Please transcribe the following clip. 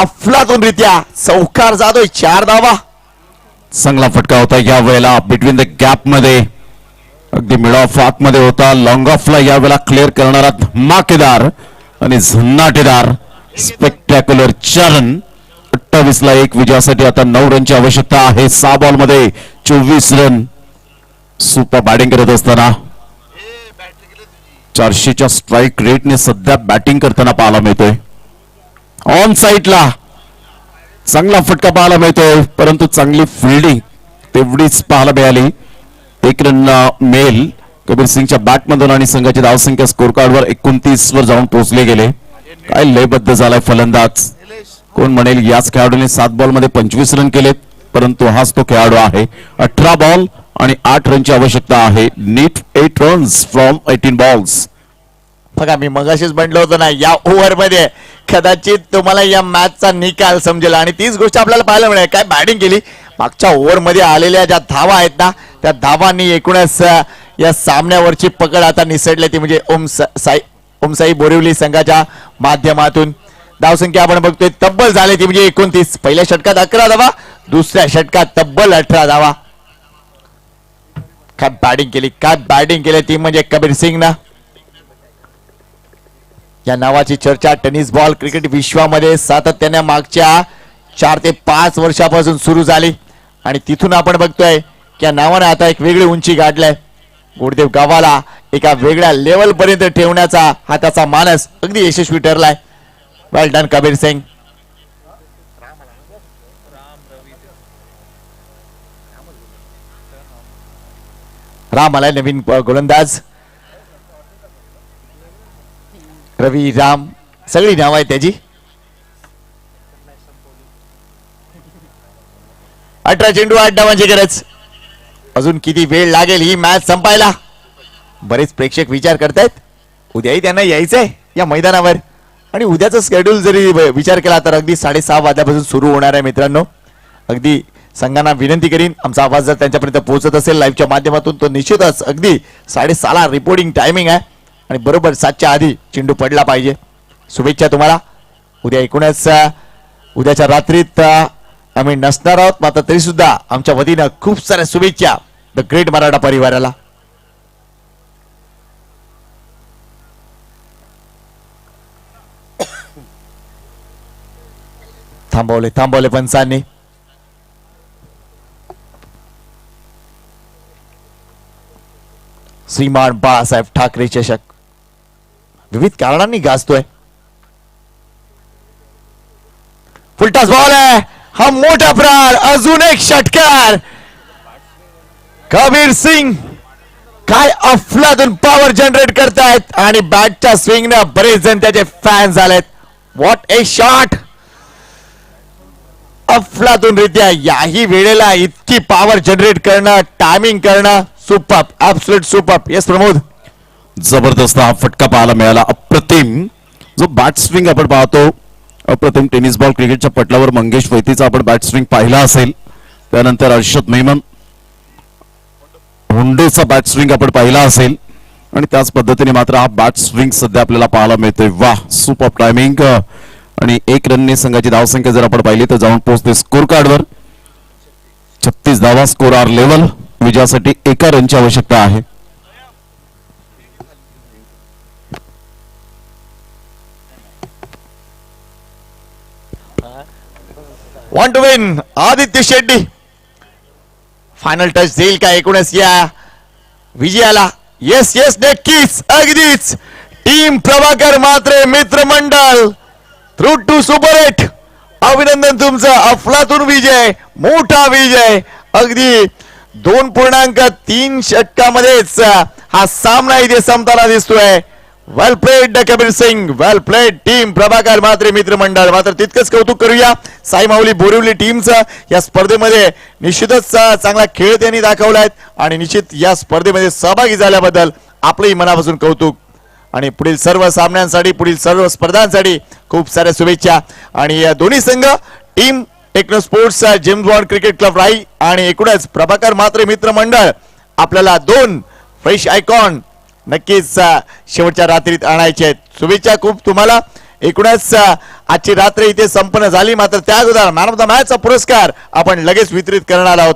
अफलातूनरित्या चौकार जातोय 4 धावा. चांगला फटका होता या वेळेला बिटवीन द गॅप मध्ये, अगदी मिड ऑफ आत मध्ये होता. लॉंग ऑफला या वेळेला क्लिअर करणारा धमाकेदार आणि झन्नाटेदार स्पेक्टॅक्युलर चरण. 28ला 1 विजयासाठी आता 9 रनची आवश्यकता आहे. 6 बॉल मध्ये 24 रन. सुपर बॅटिंग करत असताना 400च्या स्ट्राईक रेटने सध्या बॅटिंग करताना पाहायला मिळतोय. ऑन साईडला चांगला फटका पाहायला मिळतोय, परंतु चांगली फिल्डिंग तेवढीच पाहायला मिळाली. 1 रन मेल कबीर सिंगच्या बॅटमधून आणि संघाची धावसंख्या स्कोर कार्डवर 29 वर जाऊन पोहोचले गेले. काय लयबद्ध झालाय फलंदाज. कोण म्हणेल याच खेळाडूने 7 बॉल मध्ये 25 रन केलेत, परंतु हाच तो खेळाडू आहे. 18 बॉल आणि 8 रनची आवश्यकता आहे. नीट 8 रन्स फ्रॉम 18 बॉल्स. बघा मी मगाशीच म्हटलं होतं ना, या ओव्हर मध्ये कदाचित तुम्हाला या मॅचचा निकाल समजेल आणि तीच गोष्ट आपल्याला पाहायला मिळेल. काय बॅटिंग केली. मागच्या ओव्हर मध्ये आलेल्या ज्या धावा आहेत ना, त्या धावांनी एकूणच या सामन्यावरची पकड आता निसटली. ती म्हणजे ओमसाई बोरिवली संघाच्या माध्यमातून धावसंख्या आपण बघतोय तब्बल झाली ती म्हणजे 29. पहिल्या षटकात 11 धावा, दुसऱ्या षटकात तब्बल 18 धावा. काय बॅटिंग केली, काय बॅटिंग केली ती म्हणजे कबीर सिंग ना. या नावाची चर्चा टेनिस बॉल क्रिकेट विश्वामध्ये सातत्याने मागच्या 4 ते 5 वर्षापासून सुरू झाली आणि तिथून आपण बघतोय की या नावाने आता एक वेगळी उंची गाठलाय. गुरुदेव गावाला एका वेगळ्या लेवल पर्यंत ठेवण्याचा हा त्याचा मानस अगदी यशस्वी ठरलाय. वेल डन कबीर सिंग. राम आलाय नवीन गोलंदाज. रवी राम सगळी नाव आहे त्याची. 18 चेंडू 8 धावांची गरज. अजून किती वेळ लागेल ही मॅच संपायला. बरेच प्रेक्षक विचार करतायत उद्याही त्यांना यायचंय या मैदानावर आणि उद्याचं शेड्यूल जरी विचार केला तर अगदी 6:30 वाजल्यापासून सुरू होणार आहे. मित्रांनो अगदी संघांना विनंती करीन आमचा आवाज जर त्यांच्यापर्यंत पोहोचत असेल लाईव्हच्या माध्यमातून तो निश्चितच अगदी 6:30ला रिपोर्टिंग टायमिंग आहे आणि बरोबर 7च्या आधी चेंडू पडला पाहिजे. शुभेच्छा तुम्हाला. उद्या एकूणच उद्याच्या रात्रीत आम्ही नसणार आहोत, मात्र तरी सुद्धा आमच्या वतीनं खूप साऱ्या शुभेच्छा द ग्रेट मराठा परिवाराला. थांबवले पंचांनी. श्रीमान बाळासाहेब ठाकरे चषक विविध कारणांनी गाजतोय. फुलटास बॉल आहे हा मोठा प्रहार. अजून एक षटकार. कबीर सिंग काय अफलातून पॉवर जनरेट करतायत आणि बॅटच्या स्विंगने बरेच जण त्याचे फॅन झालेत. What A shot. अफलातून रित्या याही वेळेला इतकी पॉवर जनरेट करणं, टायमिंग करणं super, absolute super. Yes Pramod. जबरदस्त हा फटका पाहायला मिळाला. अप्रतिम जो बॅट स्विंग आपण पाहतो, अप्रतिम टेनिस बॉल क्रिकेटच्या पटलावर मंगेश वैतीचा आपण बॅट स्विंग पाहिला असेल. त्यानंतर अर्षद मेमन हुंडेचा बॅट स्विंग आपण पाहिला असेल आणि त्याच पद्धतीने मात्र हा बॅट स्विंग सध्या आपल्याला पाहायला मिळतोय. वाह सुपर टायमिंग. आणि 1 रनने संघाची धावसंख्या जर आपण पाहिली तर जाऊन पोहोचते स्कोर कार्डवर 36 धावा. Score are level. विजयासाठी 1 रनची आवश्यकता आहे. Want to win Aditya Shetty. Final touch देईल का एकूणच या विजयाला. येस येस नक्कीच अगदीच. टीम प्रभाकर म्हात्रे मित्रमंडळ थ्रू टू सुपर 8. अभिनंदन तुमचं. अफलातून विजय, मोठा विजय. अगदी 2.3 षटकामध्येच हा सामना इथे संपताना दिसतोय. वेल प्लेड कबीर सिंग, वेल प्लेड टीम प्रभाकर म्हात्रे मित्रमंडळ. मात्र तितकंच कौतुक करूया साई माऊली बोरिवली टीमचं. या स्पर्धेमध्ये निश्चितच चांगला खेळ त्यांनी दाखवलाय आणि निश्चित या स्पर्धेमध्ये सहभागी झाल्याबद्दल आपलंही मनापासून कौतुक. आणि पुढील सर्व सामन्यांसाठी, पुढील सर्व स्पर्धांसाठी खूप साऱ्या शुभेच्छा. आणि या दोन्ही संघ team techno sports James Bond cricket club राई आणि एकूणच प्रभाकर म्हात्रे मित्रमंडळ आपल्याला 2 फ्रेश आयकॉन नक्कीच शेवटच्या रात्रीत आणायचे आहेत. शुभेच्छा खूप तुम्हाला. एकूणच आजची रात्र इथे संपन्न झाली. मात्र त्या अगोदर मॅन ऑफ द मॅचचा पुरस्कार आपण लगेच वितरित करणार आहोत.